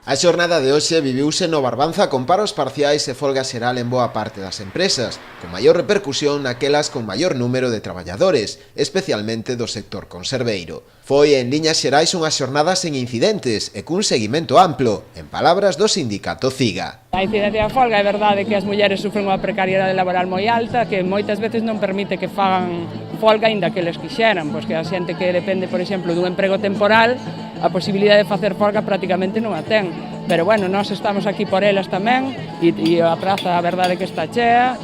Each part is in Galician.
A xornada de hoxe viviuse no Barbanza con paros parciais e folga xeral en boa parte das empresas, con maior repercusión naquelas con maior número de traballadores, especialmente do sector conserveiro. Foi en liñas xerais unha xornada sen incidentes e cun seguimento amplo, en palabras do sindicato CIGA. A incidencia da folga é verdade que as mulleres sufren unha precariedade laboral moi alta que moitas veces non permite que fagan folga aínda que les quixeran, pois que a xente que depende, por exemplo, dun emprego temporal, a posibilidade de facer folga prácticamente non a ten. Pero bueno, nós estamos aquí por elas tamén e a praza a verdade que está chea,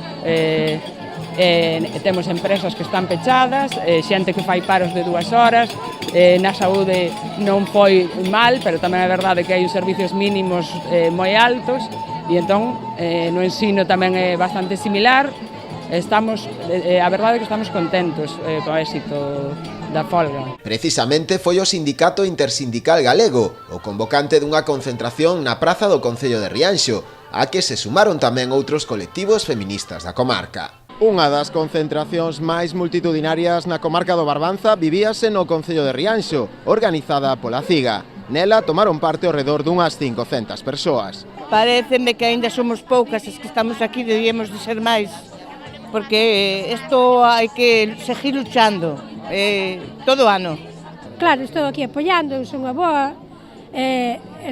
temos empresas que están pechadas, xente que fai paros de 2 horas, na saúde non foi mal, pero tamén é verdade que hai uns servicios mínimos moi altos e entón no ensino tamén é bastante similar. A verdade é que estamos contentos co éxito da folga. Precisamente foi o Sindicato Intersindical Galego o convocante dunha concentración na praza do Concello de Rianxo, a que se sumaron tamén outros colectivos feministas da comarca. Unha das concentracións máis multitudinarias na comarca do Barbanza vivíase no Concello de Rianxo, organizada pola CIGA. Nela tomaron parte ao redor dunhas 500 persoas. Pareceme que aínda somos poucas as que estamos aquí, debíamos de ser máis, porque isto hai que seguir luchando todo o ano. Claro, estou aquí apoiando, son aboa,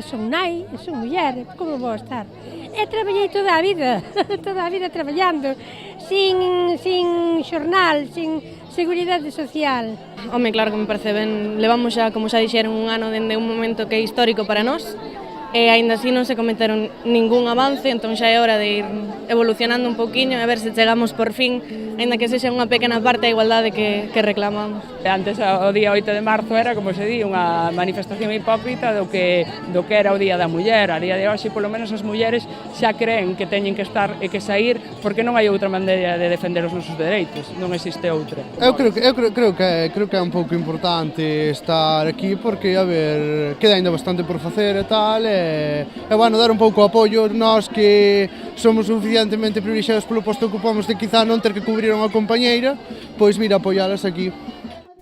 son nai, son muller, como vou estar? Traballei toda a vida traballando, sin xornal, sin seguridade social. Home, claro que me parece ben, levamos xa, como xa dixeron, un ano dende un momento que é histórico para nós, e aínda así non se cometeron ningún avance, entón xa é hora de ir evolucionando un poquinho e ver se chegamos por fin, aínda que sexa unha pequena parte da igualdade que reclamamos. Antes, o día 8 de marzo era, como se di, unha manifestación hipócrita do que era o Día da Muller. A día de hoxe, polo menos, as mulleres xa creen que teñen que estar e que sair porque non hai outra maneira de defender os nosos dereitos, non existe outra. Eu creo que é un pouco importante estar aquí porque, a ver, queda ainda bastante por facer e tal, e bueno, dar un pouco de apoio nós que somos suficientemente privilexiados polo posto que ocupamos de quizá non ter que cubrir a unha compañeira, pois vir a apoialas aquí.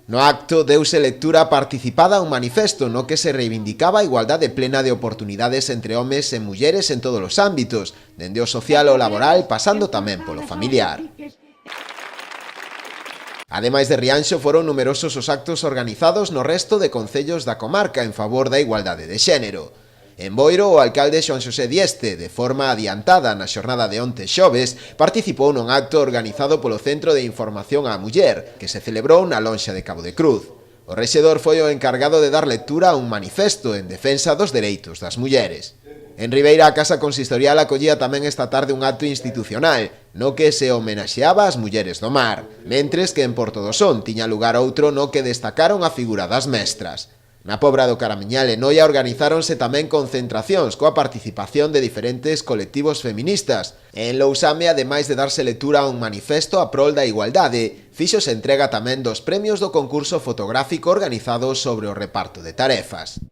No acto deuse lectura participada a un manifesto no que se reivindicaba a igualdade plena de oportunidades entre homes e mulleres en todos os ámbitos, dende o social ao laboral, pasando tamén polo familiar. Ademais de Rianxo, foron numerosos os actos organizados no resto de concellos da comarca en favor da igualdade de xénero. En Boiro, o alcalde Xoán Xosé Dieste, de forma adiantada na xornada de onte xoves, participou nun acto organizado polo Centro de Información á Muller, que se celebrou na lonxa de Cabo de Cruz. O rexedor foi o encargado de dar lectura a un manifesto en defensa dos dereitos das mulleres. En Ribeira, a Casa Consistorial acollía tamén esta tarde un acto institucional, no que se homenaxeaba as mulleres do mar, mentres que en Porto do Son tiña lugar outro no que destacaron a figura das mestras. Na Pobra do Caramiñal e Noia organizáronse tamén concentracións coa participación de diferentes colectivos feministas. En Lousame, ademais de darse lectura a un manifesto a prol da igualdade, fíxose entrega tamén dos premios do concurso fotográfico organizado sobre o reparto de tarefas.